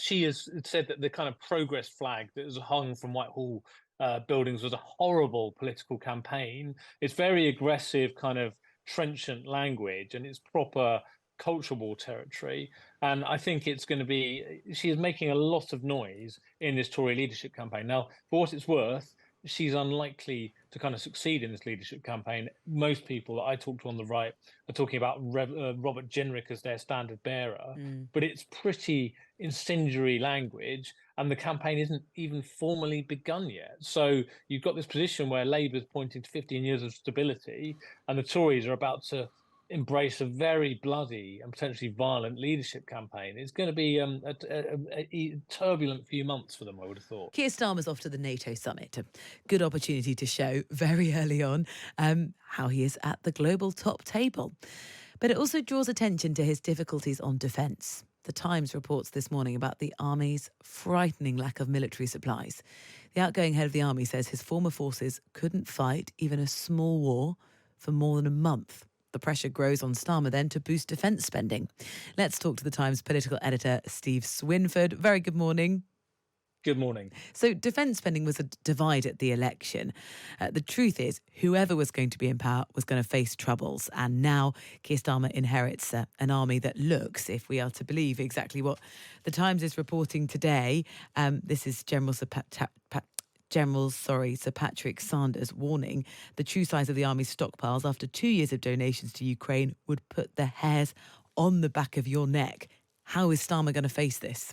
she has said that the kind of progress flag that was hung from Whitehall buildings was a horrible political campaign. It's very aggressive, kind of trenchant language, and it's proper culture war territory. And I think it's going to be, she is making a lot of noise in this Tory leadership campaign. Now, for what it's worth, she's unlikely to kind of succeed in this leadership campaign. Most people that I talk to on the right are talking about Robert Jenrick as their standard bearer, but it's pretty incendiary language, and the campaign isn't even formally begun yet. So you've got this position where Labour's pointing to 15 years of stability, and the Tories are about to embrace a very bloody and potentially violent leadership campaign. It's going to be a turbulent few months for them, I would have thought. Keir Starmer's off to the NATO summit. A good opportunity to show very early on how he is at the global top table. But it also draws attention to his difficulties on defence. The Times reports this morning about the Army's frightening lack of military supplies. The outgoing head of the Army says his former forces couldn't fight even a small war for more than a month. The pressure grows on Starmer then to boost defence spending. Let's talk to the Times political editor, Steve Swinford. Very good morning. Good morning. So defence spending was a divide at the election. The truth is, whoever was going to be in power was going to face troubles. And now Keir Starmer inherits an army that looks, if we are to believe exactly what the Times is reporting today, this is Sir Patrick Sanders warning the true size of the army's stockpiles after 2 years of donations to Ukraine would put the hairs on the back of your neck. How is Starmer going to face this?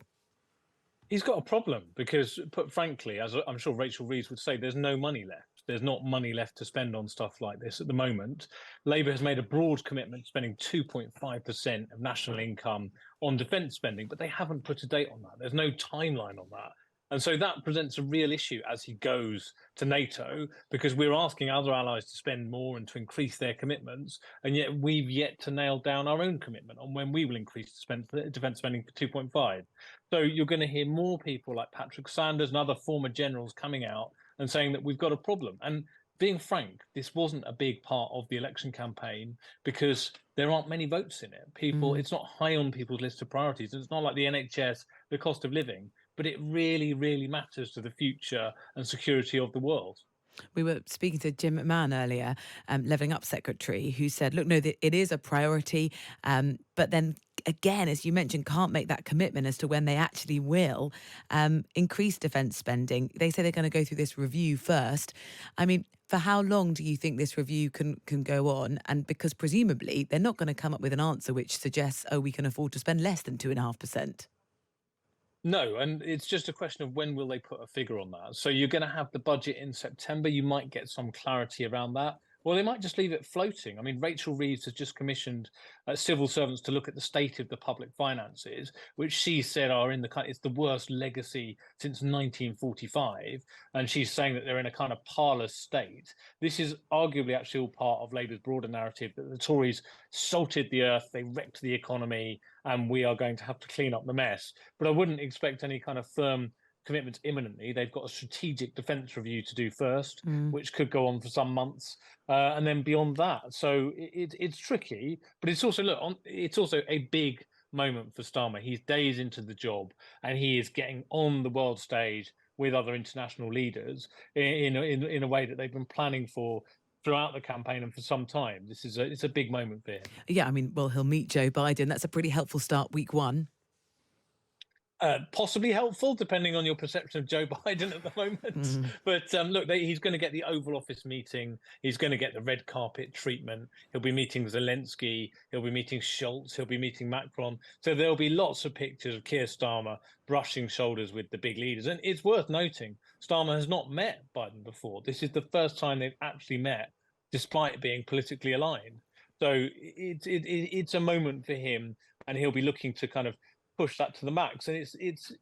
He's got a problem because, put frankly, as I'm sure Rachel Reeves would say, there's no money left. There's not money left to spend on stuff like this at the moment. Labour has made a broad commitment to spending 2.5% of national income on defence spending, but they haven't put a date on that. There's no timeline on that. And so that presents a real issue as he goes to NATO, because we're asking other allies to spend more and to increase their commitments. And yet we've yet to nail down our own commitment on when we will increase defence spending for 2.5. So you're going to hear more people like Patrick Sanders and other former generals coming out and saying that we've got a problem. And being frank, this wasn't a big part of the election campaign because there aren't many votes in it. It's not high on people's list of priorities. It's not like the NHS, the cost of living, but it really, really matters to the future and security of the world. We were speaking to Jim McMahon earlier, Levelling Up Secretary, who said, look, no, it is a priority, but then again, as you mentioned, can't make that commitment as to when they actually will increase defence spending. They say they're going to go through this review first. I mean, for how long do you think this review can go on? And because presumably they're not going to come up with an answer which suggests, we can afford to spend less than 2.5%. No, and it's just a question of when will they put a figure on that. So you're going to have the budget in September. You might get some clarity around that. Well, they might just leave it floating. I mean, Rachel Reeves has just commissioned civil servants to look at the state of the public finances, which she said are in it's the worst legacy since 1945. And she's saying that they're in a kind of parlous state. This is arguably actually all part of Labour's broader narrative that the Tories salted the earth, they wrecked the economy, and we are going to have to clean up the mess. But I wouldn't expect any kind of firm commitments imminently. They've got a strategic defence review to do first, which could go on for some months, and then beyond that. So it's tricky, but it's also it's also a big moment for Starmer. He's days into the job, and he is getting on the world stage with other international leaders in a way that they've been planning for throughout the campaign and for some time. It's a big moment for him. Yeah, I mean, well, he'll meet Joe Biden. That's a pretty helpful start week one. Possibly helpful, depending on your perception of Joe Biden at the moment. But look, he's going to get the Oval Office meeting. He's going to get the red carpet treatment. He'll be meeting Zelensky. He'll be meeting Schultz. He'll be meeting Macron. So there'll be lots of pictures of Keir Starmer brushing shoulders with the big leaders. And it's worth noting, Starmer has not met Biden before. This is the first time they've actually met, despite being politically aligned. So it's a moment for him, and he'll be looking to kind of push that to the max. And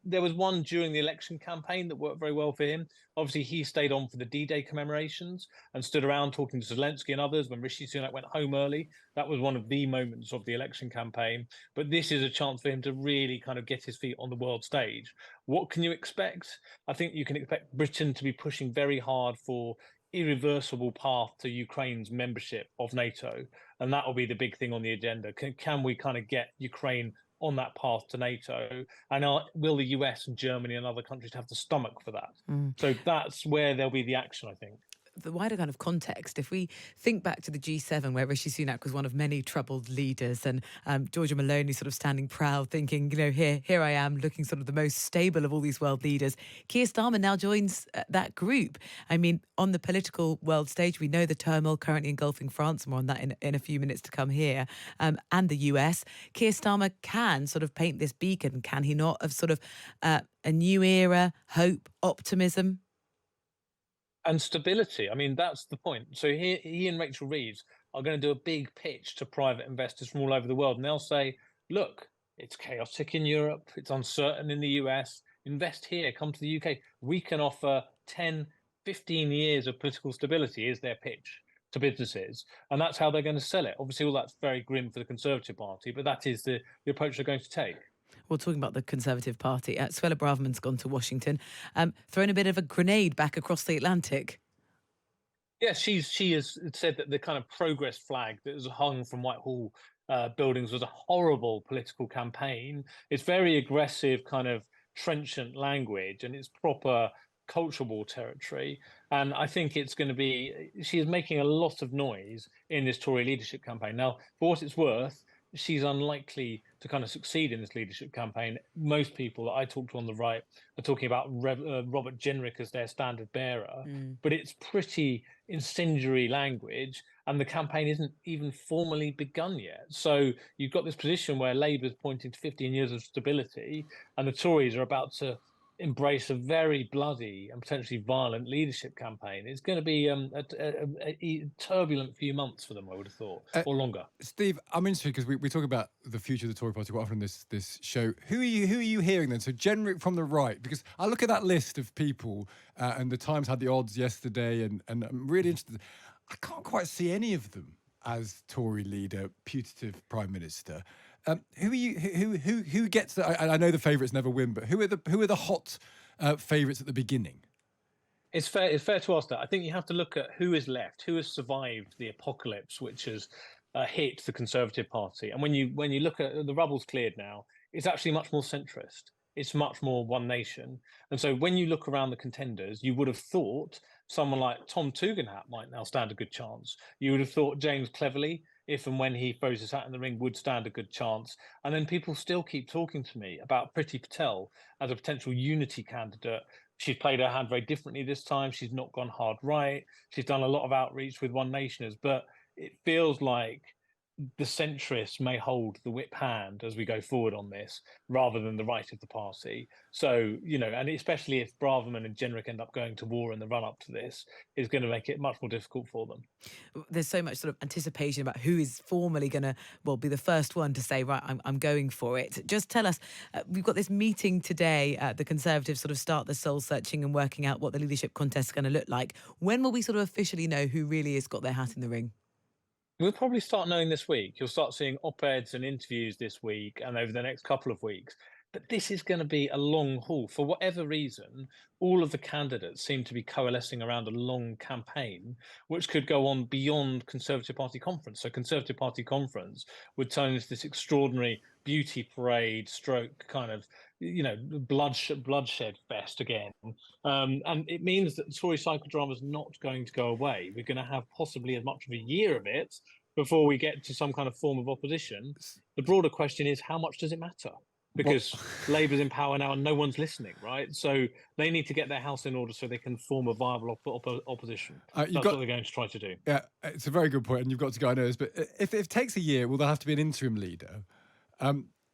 there was one during the election campaign that worked very well for him. Obviously, he stayed on for the D-Day commemorations and stood around talking to Zelensky and others when Rishi Sunak went home early. That was one of the moments of the election campaign. But this is a chance for him to really kind of get his feet on the world stage. What can you expect? I think you can expect Britain to be pushing very hard for irreversible path to Ukraine's membership of NATO. And that will be the big thing on the agenda. Can we kind of get Ukraine on that path to NATO, and will the US and Germany and other countries have the stomach for that? So that's where there'll be the action, I think. The wider kind of context, if we think back to the G7, where Rishi Sunak was one of many troubled leaders, and Giorgia Meloni sort of standing proud, thinking, here I am, looking sort of the most stable of all these world leaders. Keir Starmer now joins that group. I mean, on the political world stage, we know the turmoil currently engulfing France. More on that in a few minutes to come here, and the US. Keir Starmer can sort of paint this beacon, can he not, of sort of a new era, hope, optimism? And stability. I mean, that's the point. So he and Rachel Reeves are going to do a big pitch to private investors from all over the world. And they'll say, look, it's chaotic in Europe, it's uncertain in the US. Invest here, come to the UK. We can offer 10, 15 years of political stability, is their pitch to businesses. And that's how they're going to sell it. Obviously, all that's very grim for the Conservative Party, but that is the approach they're going to take. Well, talking about the Conservative Party, Suella Braverman's gone to Washington, thrown a bit of a grenade back across the Atlantic. Yeah, she has said that the kind of progress flag that was hung from Whitehall buildings was a horrible political campaign. It's very aggressive, kind of trenchant language, and it's proper culture war territory. And I think it's going to be, she is making a lot of noise in this Tory leadership campaign. Now, for what it's worth, she's unlikely to kind of succeed in this leadership campaign. Most people that I talk to on the right are talking about Robert Jenrick as their standard bearer, but it's pretty incendiary language, and the campaign isn't even formally begun yet. So you've got this position where Labour's pointing to 15 years of stability, and the Tories are about to embrace a very bloody and potentially violent leadership campaign. It's going to be a turbulent few months for them, I would have thought, or longer. Steve, I'm interested because we talk about the future of the Tory party quite often in this show. Who are you hearing then? So Jenrick from the right, because I look at that list of people, and the Times had the odds yesterday, and I'm really interested. I can't quite see any of them as Tory leader, putative prime minister. Who are you? Who gets the? I know the favourites never win, but who are the hot favourites at the beginning? It's fair to ask that. I think you have to look at who is left, who has survived the apocalypse which has hit the Conservative Party. And when you look at the rubble's cleared now, it's actually much more centrist. It's much more one nation. And so when you look around the contenders, you would have thought someone like Tom Tugendhat might now stand a good chance. You would have thought James Cleverly, if and when he throws his hat in the ring, would stand a good chance. And then people still keep talking to me about Priti Patel as a potential unity candidate. She's played her hand very differently this time. She's not gone hard right. She's done a lot of outreach with One Nationers, but it feels like the centrists may hold the whip hand as we go forward on this, rather than the right of the party. So, and especially if Braverman and Jenrick end up going to war in the run up to this, is going to make it much more difficult for them. There's so much sort of anticipation about who is formally going to, be the first one to say, right, I'm going for it. Just tell us, we've got this meeting today. The Conservatives sort of start the soul searching and working out what the leadership contest is going to look like. When will we sort of officially know who really has got their hat in the ring? We'll probably start knowing this week. You'll start seeing op-eds and interviews this week and over the next couple of weeks. But this is going to be a long haul. For whatever reason, all of the candidates seem to be coalescing around a long campaign, which could go on beyond Conservative Party conference. So Conservative Party conference would turn into this extraordinary beauty parade stroke kind of, bloodshed fest again. And it means that the Tory psychodrama is not going to go away. We're going to have possibly as much of a year of it before we get to some kind of form of opposition. The broader question is, how much does it matter? Because Labour's in power now and no one's listening, right? So they need to get their house in order so they can form a viable opposition. That's what they're going to try to do. Yeah, it's a very good point, and you've got to go, I know this, but if it takes a year, will there have to be an interim leader?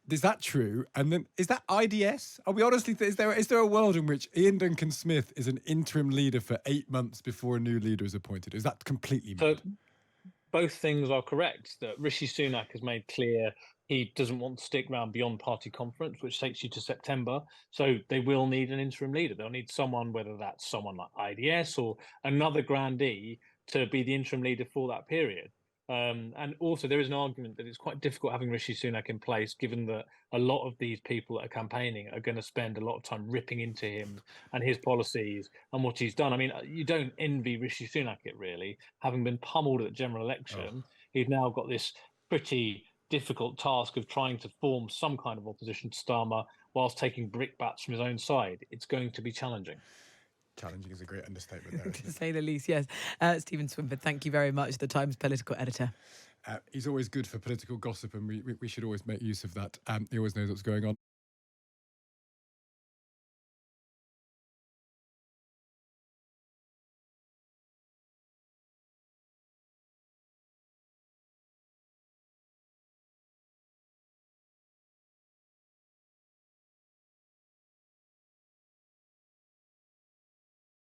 Is that true? And then is that IDS? Are we honestly, is there a world in which Ian Duncan Smith is an interim leader for 8 months before a new leader is appointed? Is that completely mad? Both things are correct. That Rishi Sunak has made clear he doesn't want to stick around beyond party conference, which takes you to September. So they will need an interim leader. They'll need someone, whether that's someone like IDS or another grandee, to be the interim leader for that period. And also there is an argument that it's quite difficult having Rishi Sunak in place, given that a lot of these people that are campaigning are going to spend a lot of time ripping into him and his policies and what he's done. I mean, you don't envy Rishi Sunak it really, having been pummeled at the general election. He's now got this pretty difficult task of trying to form some kind of opposition to Starmer whilst taking brickbats from his own side. It's going to be challenging. Challenging is a great understatement there, isn't To it? say the least, yes. Stephen Swinford, thank you very much, the Times political editor. He's always good for political gossip, and we should always make use of that. He always knows what's going on.